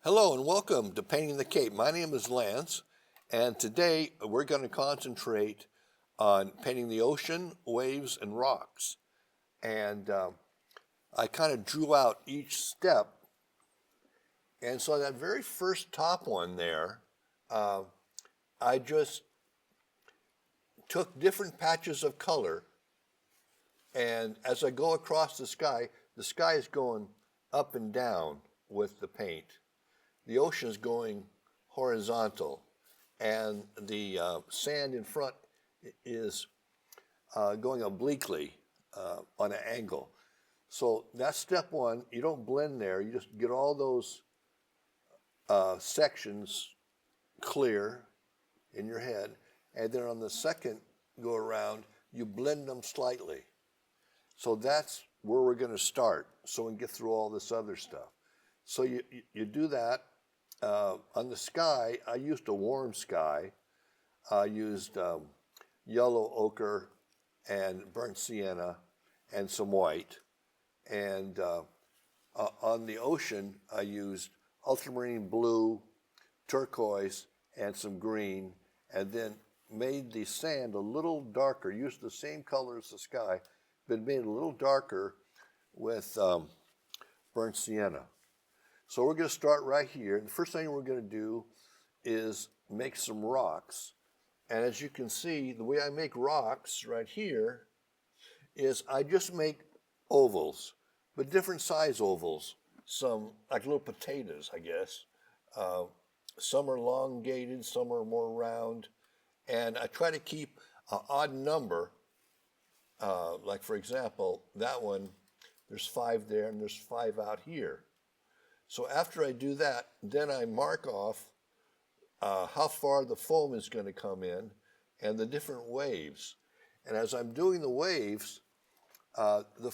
Hello and welcome to Painting the Cape. My name is Lance, and today we're going to concentrate on painting the ocean, waves, and rocks. And I kind of drew out each step. And so that very first top one there, I just took different patches of color, and as I go across the sky is going up and down with the paint. The ocean is going horizontal, and the sand in front is going obliquely on an angle. So that's step one. You don't blend there. You just get all those sections clear in your head, and then on the second go around, you blend them slightly. So that's where we're going to start, so we can get through all this other stuff. So you do that. On the sky, I used a warm sky. I used yellow ochre and burnt sienna and some white. And on the ocean, I used ultramarine blue, turquoise, and some green, and then made the sand a little darker, used the same color as the sky, but made it a little darker with burnt sienna. So we're going to start right here. The first thing we're going to do is make some rocks. And as you can see, the way I make rocks right here is I just make ovals, but different size ovals. Some like little potatoes, I guess. Some are elongated, some are more round. And I try to keep an odd number. Like for example, that one, there's 5 there and there's 5 out here. So after I do that, then I mark off how far the foam is going to come in and the different waves. And as I'm doing the waves, the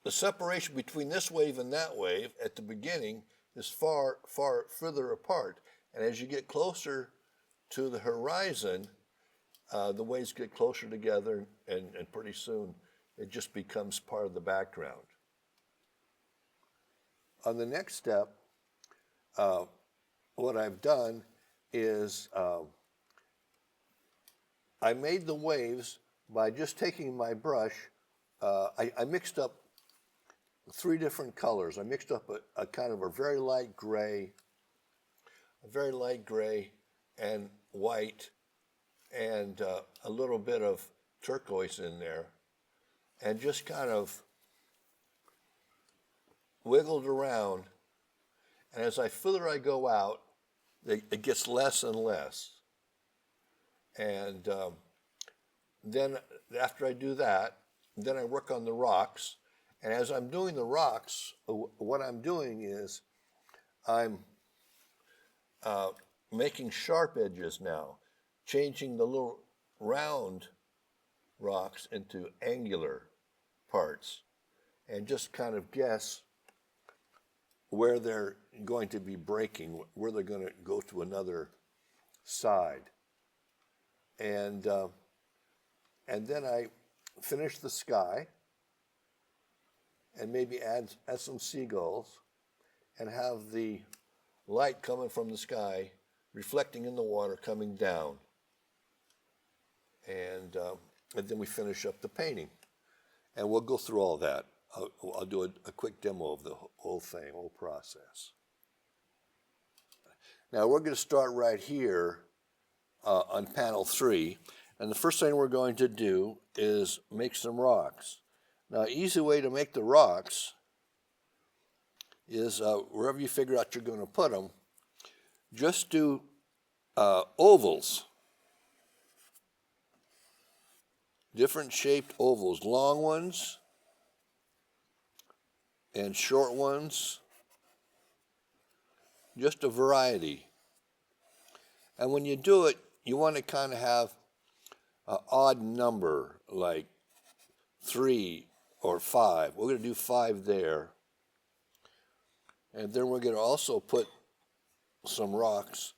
separation between this wave and that wave at the beginning is far further apart. And as you get closer to the horizon, the waves get closer together, and pretty soon it just becomes part of the background. On the next step, what I've done is I made the waves by just taking my brush. I mixed up 3 different colors. I mixed up a kind of a very light gray, and white, and a little bit of turquoise in there, and just kind of wiggled around, and as further I go out, it gets less and less. And then after I do that, then I work on the rocks. And as I'm doing the rocks, what I'm doing is I'm making sharp edges now, changing the little round rocks into angular parts, and just kind of guess where they're going to be breaking, where they're going to go to another side. And then I finish the sky and maybe add some seagulls and have the light coming from the sky reflecting in the water coming down. And then we finish up the painting. And we'll go through all that. I'll do a quick demo of the whole thing, whole process. Now we're going to start right here on panel 3. And the first thing we're going to do is make some rocks. Now, an easy way to make the rocks is wherever you figure out you're going to put them, just do ovals. Different shaped ovals, long ones and short ones, just a variety. And when you do it, you want to kind of have an odd number, like 3 or 5. We're going to do 5 there. And then we're going to also put some rocks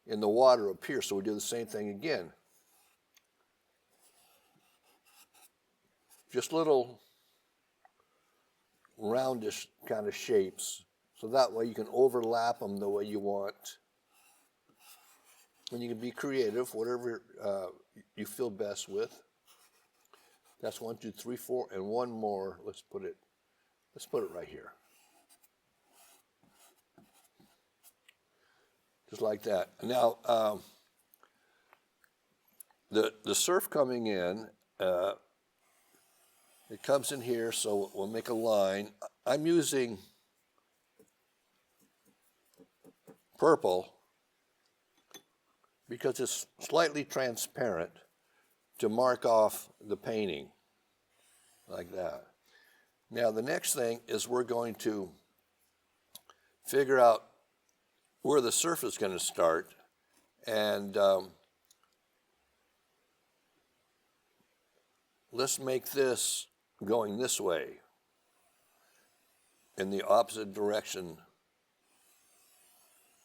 in the water up here, so we do the same thing again. Just little roundish kind of shapes So that way you can overlap them the way you want. And you can be creative, whatever you feel best with. That's 1, 2, 3, 4, and one more. Let's put it right here. Just like that. Now, the surf coming in, it comes in here, so we'll make a line. I'm using purple because it's slightly transparent to mark off the painting, like that. Now the next thing is we're going to figure out where the surf is going to start, and let's make this going this way in the opposite direction.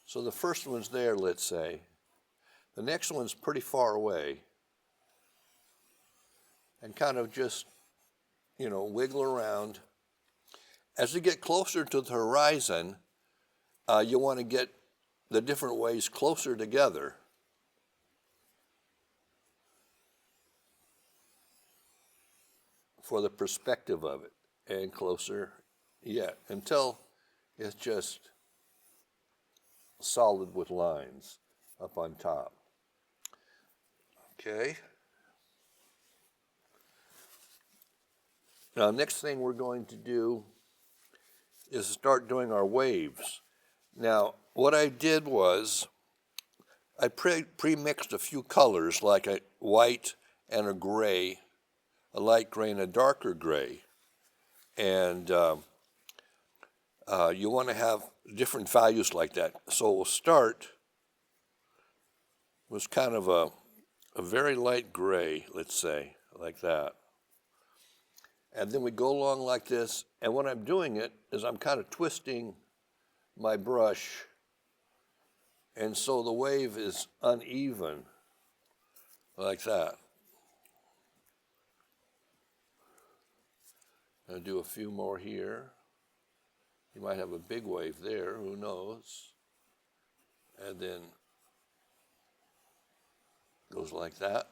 So the first one's there, let's say. The next one's pretty far away, and kind of just, wiggle around. As you get closer to the horizon, you want to get the different waves closer together. For the perspective of it, and closer yet, until it's just solid with lines up on top. Okay. Now, next thing we're going to do is start doing our waves. Now, what I did was I pre-mixed a few colors, like a white and a gray, a light gray and a darker gray. And you want to have different values like that. So we'll start with kind of a very light gray, let's say, like that. And then we go along like this, and when I'm doing it is I'm kind of twisting my brush, and so the wave is uneven, like that. I'll do a few more here. You might have a big wave there, who knows? And then goes like that.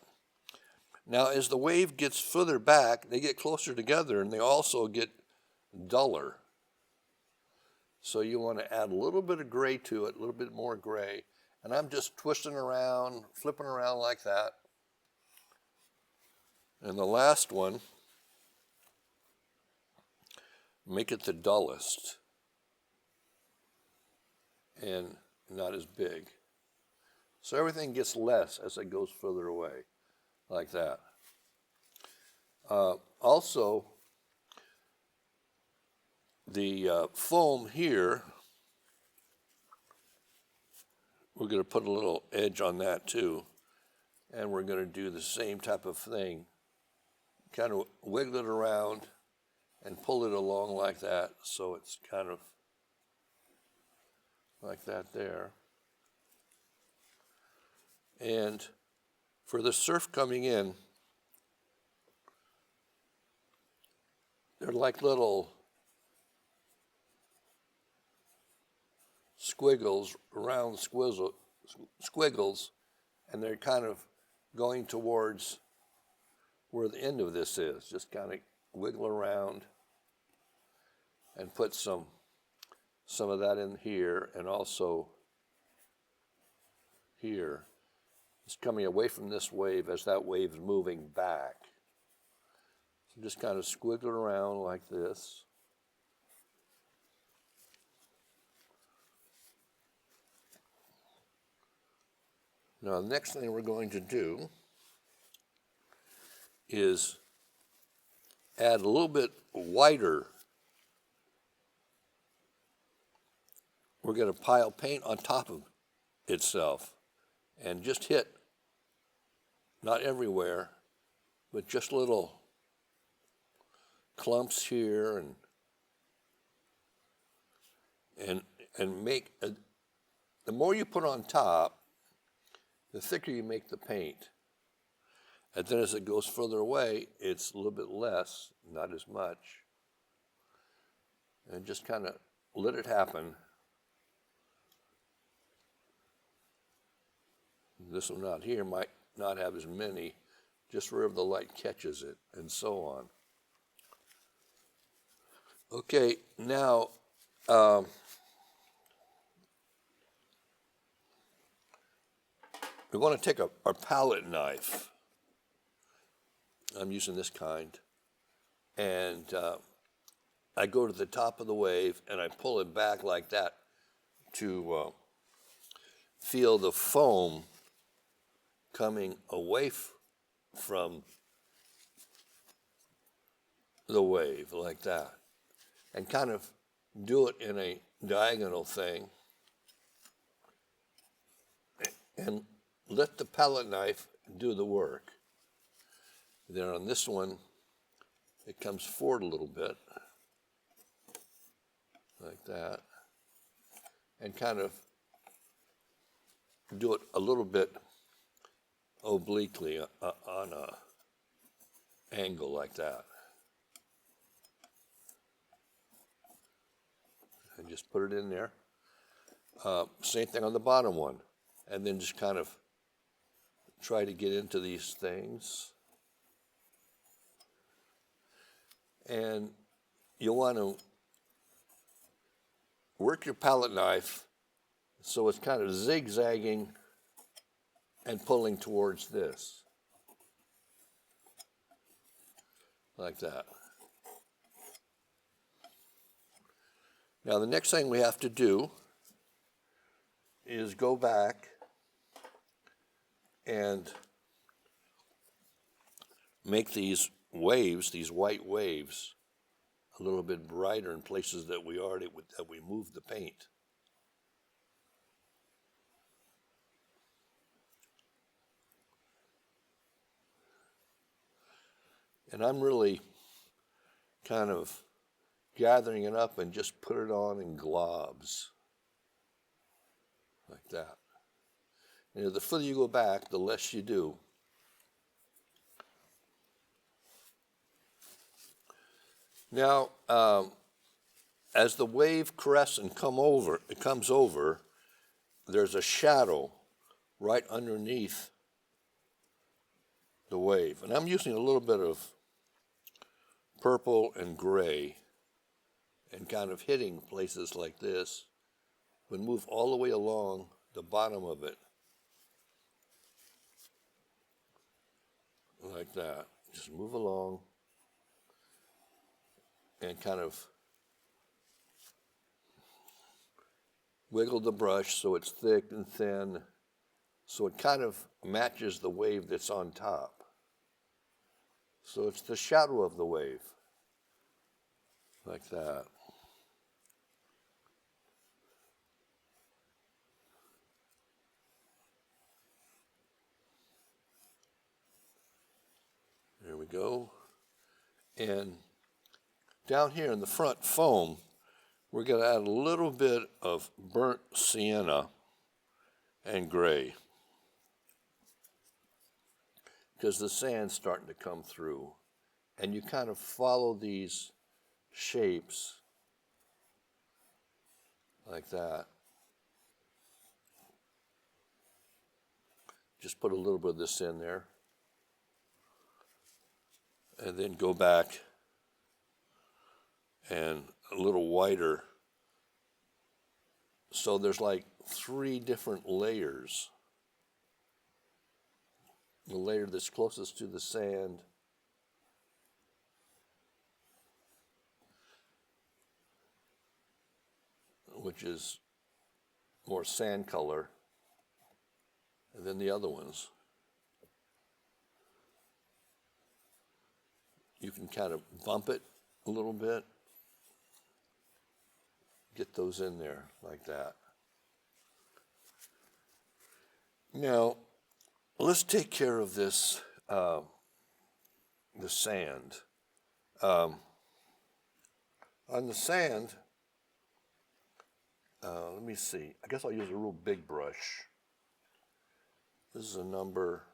Now, as the wave gets further back, they get closer together, and they also get duller. So you want to add a little bit of gray to it, a little bit more gray. And I'm just twisting around, flipping around like that. And the last one, make it the dullest and not as big. So everything gets less as it goes further away, like that. Also, the foam here, we're going to put a little edge on that too, and we're going to do the same type of thing. Kind of wiggle it around and pull it along like that, so it's kind of like that there. And for the surf coming in, they're like little squiggles, round squiggles, and they're kind of going towards where the end of this is. Just kind of wiggle around and put some of that in here, and also here. It's coming away from this wave as that wave is moving back. So just kind of squiggle around like this. Now, the next thing we're going to do is add a little bit whiter. We're going to pile paint on top of itself and just hit, not everywhere, but just little clumps here, and make the more you put on top, the thicker you make the paint. And then as it goes further away, it's a little bit less, not as much. And just kind of let it happen. This one out here might not have as many, just wherever the light catches it, and so on. Okay, now we're going to take our palette knife. I'm using this kind, and I go to the top of the wave and I pull it back like that to feel the foam coming away from the wave like that, and kind of do it in a diagonal thing, and let the palette knife do the work. Then on this one, it comes forward a little bit, like that, and kind of do it a little bit obliquely on a angle like that. And just put it in there. Same thing on the bottom one. And then just kind of try to get into these things. And you'll want to work your palette knife so it's kind of zigzagging and pulling towards this, like that. Now the next thing we have to do is go back and make these waves, these white waves, a little bit brighter in places that we moved the paint. And I'm really kind of gathering it up and just put it on in globs, like that. And the further you go back, the less you do. Now, as the wave crests and comes over, there's a shadow right underneath the wave. And I'm using a little bit of purple and gray and kind of hitting places like this, but move all the way along the bottom of it, like that. Just move along and kind of wiggle the brush so it's thick and thin, so it kind of matches the wave that's on top. So it's the shadow of the wave, like that. There we go. And down here in the front foam, we're going to add a little bit of burnt sienna and gray, because the sand's starting to come through. And you kind of follow these shapes like that. Just put a little bit of this in there. And then go back and a little whiter. So there's like 3 different layers. The layer that's closest to the sand, which is more sand color, and then the other ones. You can kind of bump it a little bit, get those in there like that. Now, let's take care of this, the sand. On the sand, let me see. I guess I'll use a real big brush. This is a number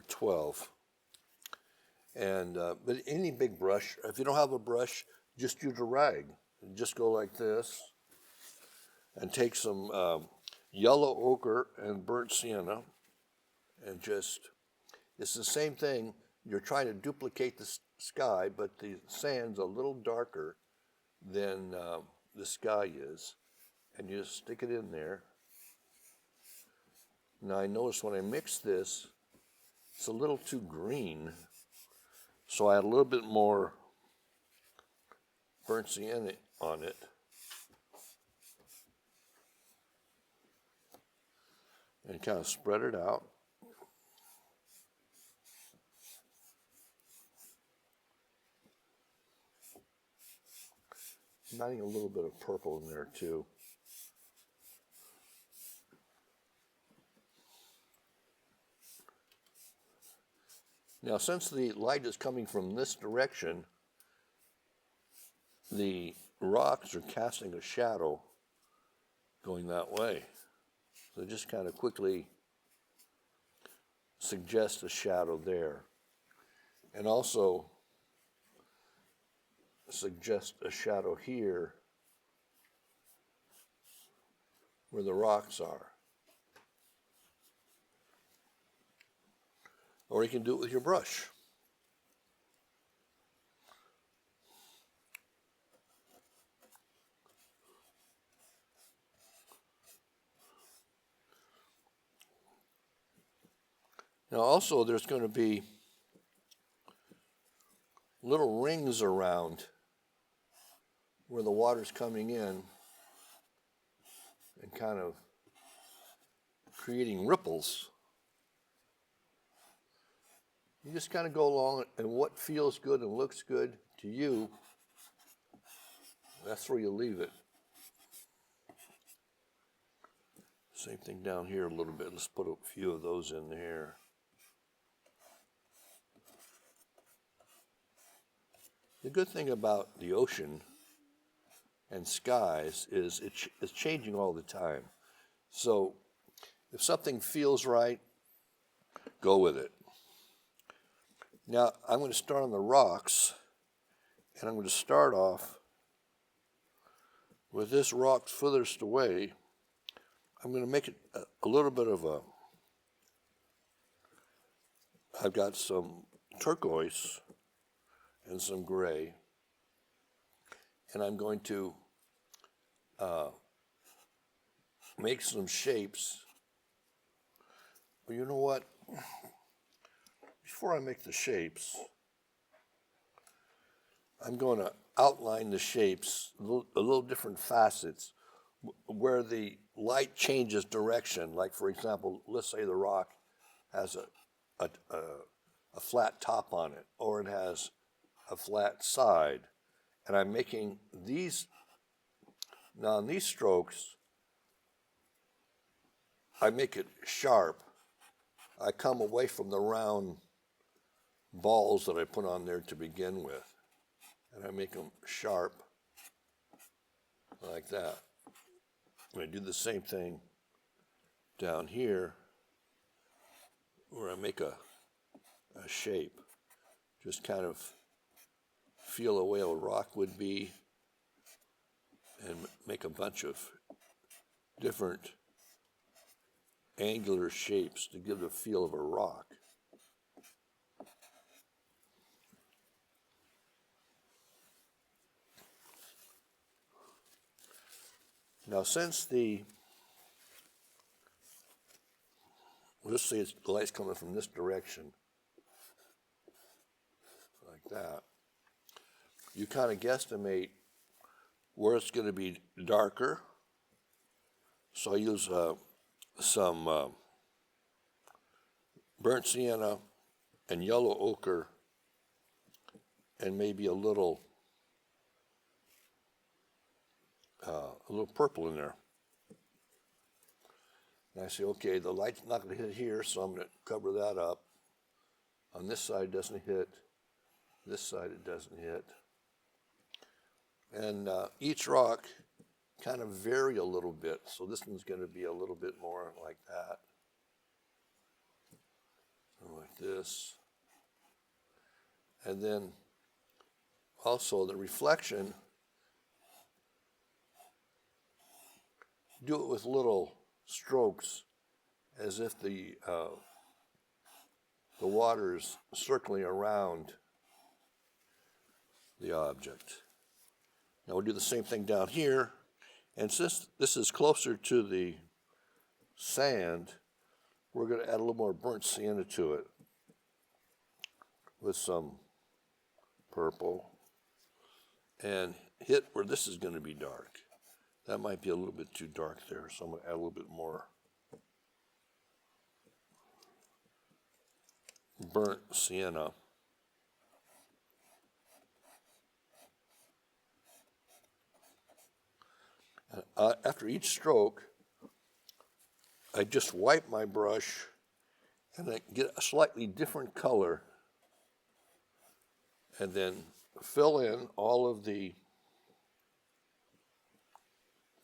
12. And but any big brush, if you don't have a brush, just use a rag. Just go like this and take some yellow ochre and burnt sienna and just, it's the same thing. You're trying to duplicate the sky, but the sand's a little darker than the sky is. And you just stick it in there. Now I notice when I mix this, it's a little too green. So I add a little bit more burnt sienna on it. And kind of spread it out. I'm adding a little bit of purple in there too. Now, since the light is coming from this direction, the rocks are casting a shadow going that way. So just kind of quickly suggest a shadow there. And also suggest a shadow here where the rocks are. Or you can do it with your brush. Now also there's going to be little rings around where the water's coming in and kind of creating ripples. You just kind of go along, and what feels good and looks good to you, that's where you leave it. Same thing down here a little bit. Let's put a few of those in there. The good thing about the ocean and skies is it's changing all the time. So if something feels right, go with it. Now I'm going to start on the rocks, and I'm going to start off with this rock furthest away. I'm going to make it a little bit of a, I've got some turquoise and some gray, and I'm going to make some shapes. Well, you know what? Before I make the shapes, I'm going to outline the shapes, a little different facets, where the light changes direction. Like, for example, let's say the rock has a flat top on it, or it has a flat side. And I'm making these, now in these strokes, I make it sharp. I come away from the round balls that I put on there to begin with, and I make them sharp like that. And I do the same thing down here where I make a shape, just kind of feel the way a rock would be and make a bunch of different angular shapes to give the feel of a rock. Now, since let's say the light's coming from this direction, like that, you kind of guesstimate where it's going to be darker. So I use some burnt sienna and yellow ochre and maybe a little purple in there. And I say, okay, the light's not going to hit here, so I'm going to cover that up. On this side it doesn't hit. This side it doesn't hit. And each rock kind of vary a little bit. So this one's going to be a little bit more like that. Like this. And then also the reflection, do it with little strokes as if the water is circling around the object. Now we'll do the same thing down here, and since this is closer to the sand, we're going to add a little more burnt sienna to it with some purple and hit where this is going to be dark. That might be a little bit too dark there, so I'm going to add a little bit more burnt sienna. After each stroke, I just wipe my brush and I get a slightly different color and then fill in all of the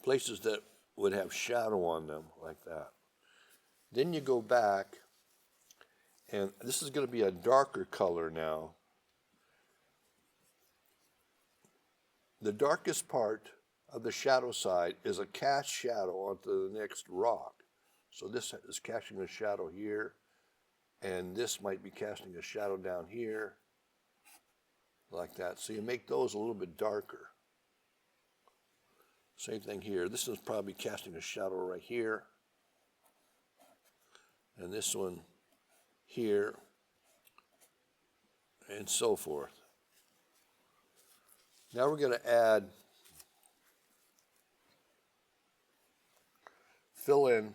places that would have shadow on them like that. Then you go back, and this is going to be a darker color now. The darkest part of the shadow side is a cast shadow onto the next rock. So this is casting a shadow here, and this might be casting a shadow down here, like that. So you make those a little bit darker. Same thing here. This is probably casting a shadow right here, and this one here, and so forth. Now we're going to add, fill in.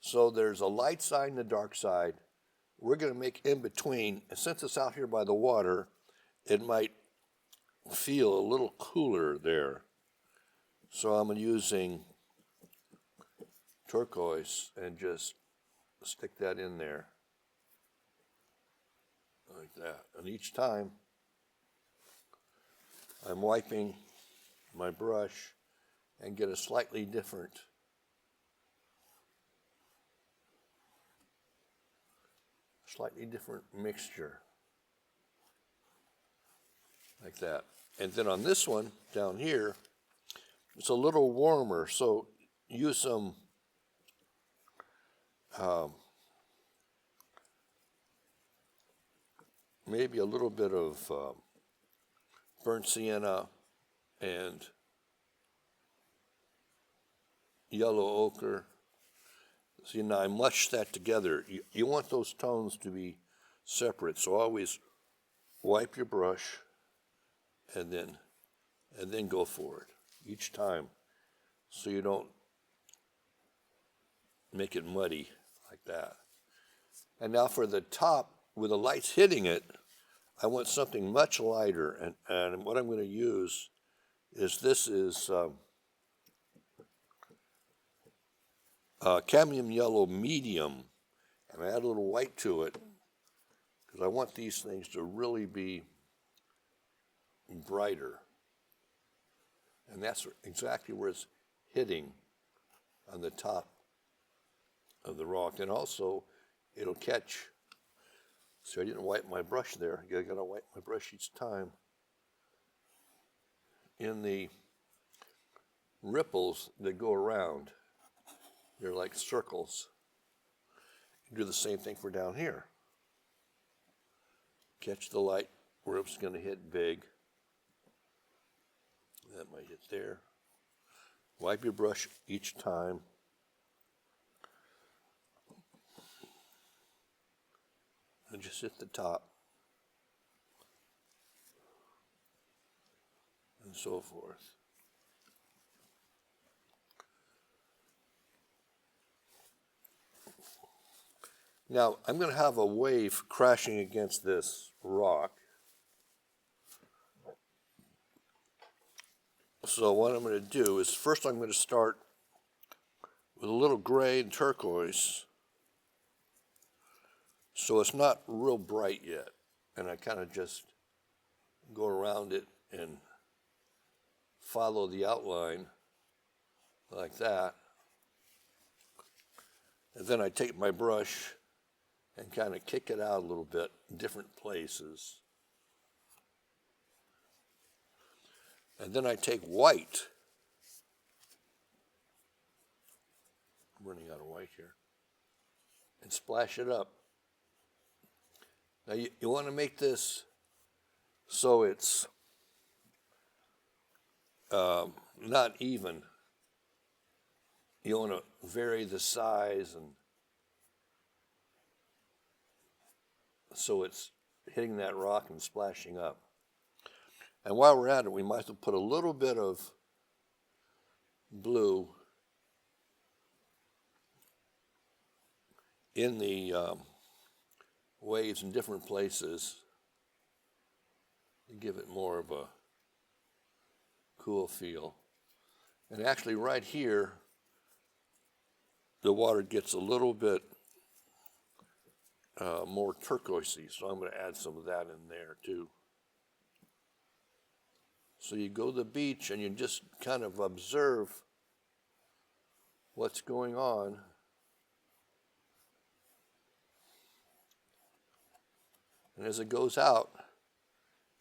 So there's a light side and a dark side. We're going to make in between, and since it's out here by the water, it might feel a little cooler there. So I'm using turquoise and just stick that in there like that. And each time I'm wiping my brush and get a slightly different mixture like that. And then on this one down here, it's a little warmer, so use some maybe a little bit of burnt sienna and yellow ochre. See, now I mush that together. You want those tones to be separate, so always wipe your brush and then go for it each time, so you don't make it muddy like that. And now for the top, with the lights hitting it, I want something much lighter, and what I'm going to use is cadmium yellow medium, and I add a little white to it because I want these things to really be brighter. And that's exactly where it's hitting on the top of the rock. And also, it'll catch. So I didn't wipe my brush there. I gotta wipe my brush each time. In the ripples that go around, they're like circles. You do the same thing for down here. Catch the light where it's going to hit big. That might hit there. Wipe your brush each time. And just hit the top. And so forth. Now, I'm going to have a wave crashing against this rock. So what I'm going to do is first I'm going to start with a little gray and turquoise, so it's not real bright yet. And I kind of just go around it and follow the outline like that. And then I take my brush and kind of kick it out a little bit in different places And then I take white. I'm running out of white here. And splash it up. Now you want to make this so it's not even. You want to vary the size and so it's hitting that rock and splashing up. And while we're at it, we might as well put a little bit of blue in the waves in different places to give it more of a cool feel. And actually right here, the water gets a little bit more turquoisey, so I'm going to add some of that in there too. So you go to the beach and you just kind of observe what's going on. And as it goes out,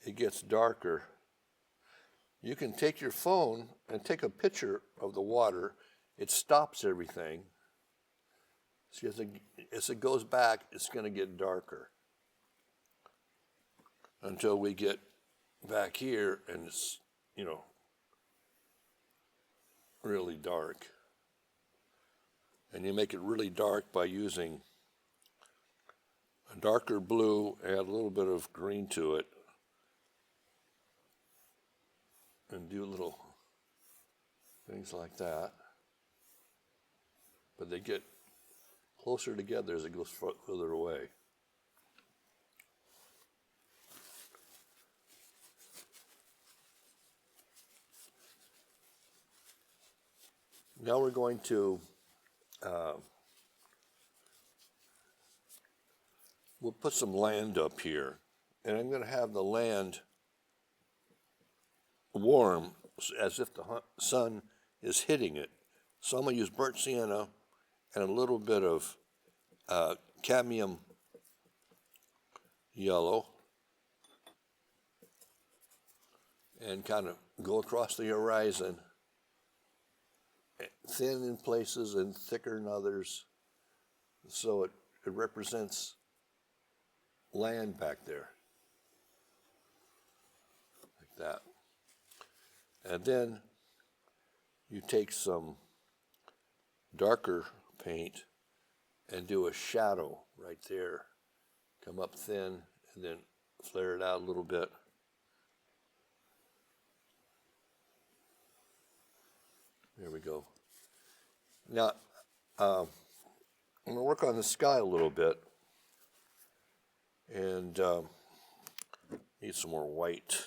it gets darker. You can take your phone and take a picture of the water. It stops everything. So as it goes back, it's going to get darker until we get back here and it's, really dark. And you make it really dark by using a darker blue, add a little bit of green to it, and do little things like that. But they get closer together as it goes further away. Now we're going to we'll put some land up here, and I'm going to have the land warm as if the sun is hitting it. So I'm going to use burnt sienna and a little bit of cadmium yellow and kind of go across the horizon, thin in places and thicker in others, so it represents land back there, like that. And then you take some darker paint and do a shadow right there. Come up thin and then flare it out a little bit. There we go. Now, I'm going to work on the sky a little bit and need some more white.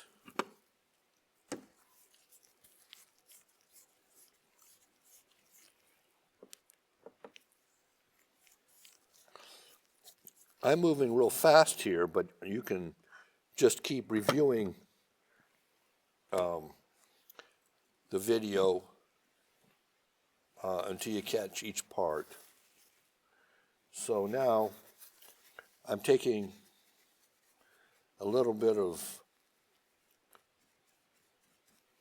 I'm moving real fast here, but you can just keep reviewing the video until you catch each part. So now I'm taking a little bit of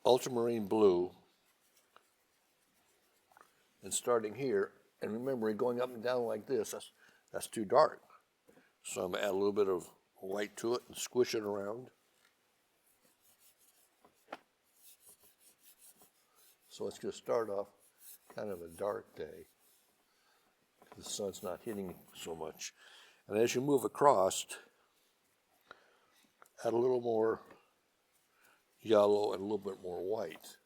ultramarine blue and starting here, and remember going up and down like this, that's too dark. So I'm going to add a little bit of white to it and squish it around. So it's going to start off kind of a dark day. The sun's not hitting so much. And as you move across, add a little more yellow and a little bit more white.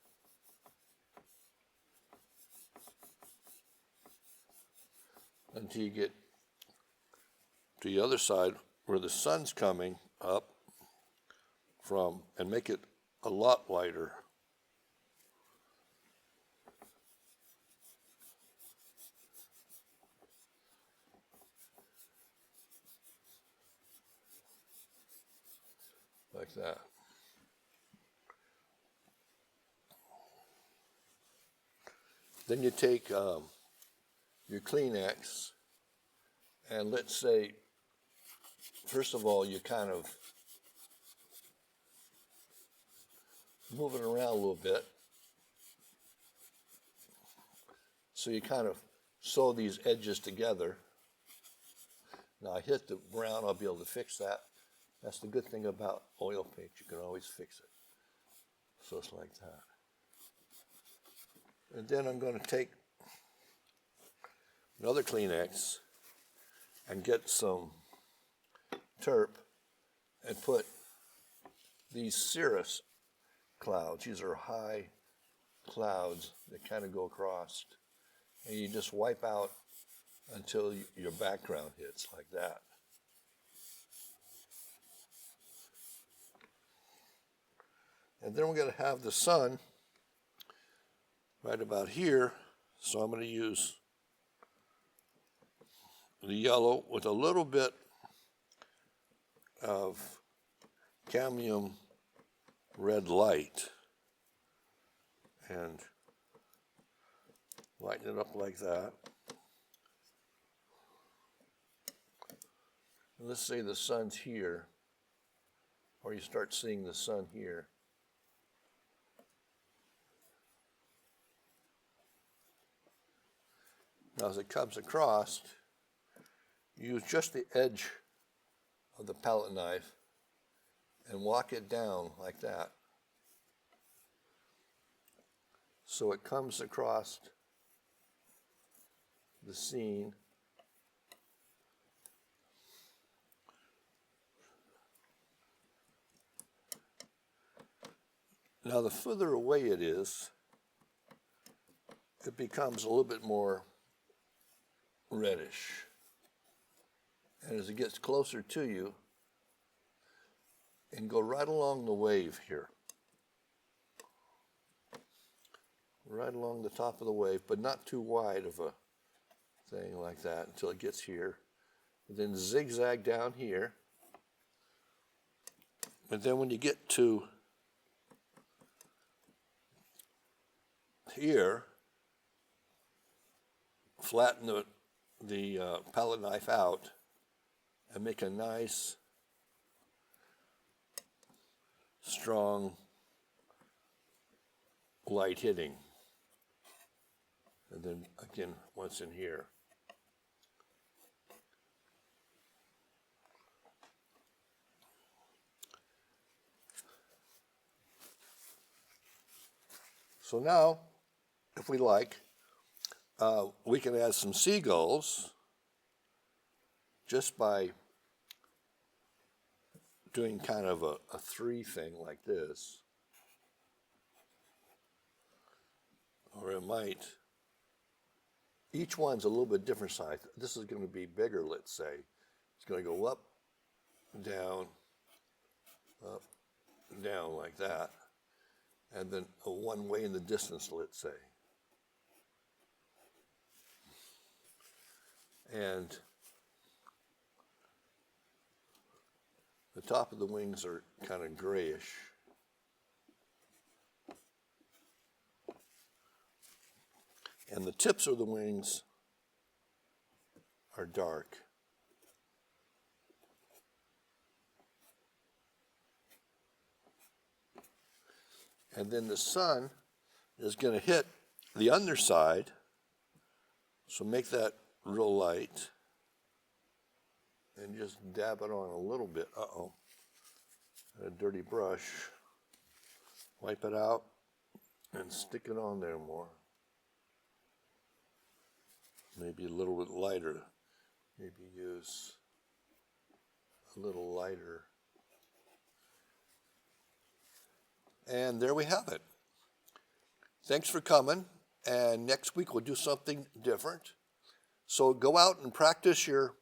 Until you get to the other side where the sun's coming up from, and make it a lot lighter. Like that. Then you take your Kleenex, and let's say, first of all, you kind of move it around a little bit. So you kind of sew these edges together. Now I hit the brown, I'll be able to fix that. That's the good thing about oil paint, you can always fix it. So it's like that. And then I'm going to take another Kleenex and get some Terp and put these cirrus clouds. These are high clouds that kind of go across. And you just wipe out until your background hits like that. And then we're going to have the sun right about here. So I'm going to use the yellow with a little bit of cadmium red light and lighten it up like that. And let's say the sun's here, or you start seeing the sun here. Now as it comes across, use just the edge of the palette knife and walk it down like that. So it comes across the scene. Now the further away it is, it becomes a little bit more reddish. And as it gets closer to you, and go right along the wave here. Right along the top of the wave, but not too wide of a thing like that until it gets here. And then zigzag down here. And then when you get to here, flatten the palette knife out and make a nice, strong light hitting. And then again, once in here. So now, if we like, we can add some seagulls just by doing kind of a three thing like this. Or it might, each one's a little bit different size. This is going to be bigger, let's say. It's going to go up, down, like that. And then one way in the distance, let's say. And the top of the wings are kind of grayish. And the tips of the wings are dark. And then the sun is going to hit the underside, so make that real light. And just dab it on a little bit. Uh-oh. A dirty brush. Wipe it out and stick it on there more. Maybe a little bit lighter. Maybe use a little lighter. And there we have it. Thanks for coming. And next week we'll do something different. So go out and practice your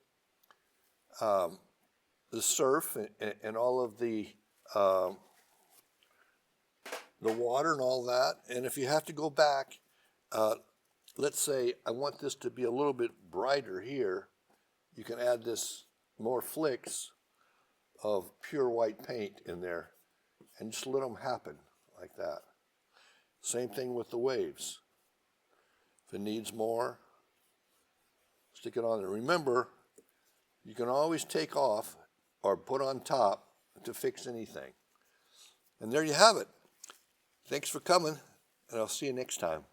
the surf and all of the water and all that. And if you have to go back, let's say I want this to be a little bit brighter here, you can add this more flicks of pure white paint in there and just let them happen like that. Same thing with the waves. If it needs more, stick it on there. Remember, you can always take off or put on top to fix anything. And there you have it. Thanks for coming, and I'll see you next time.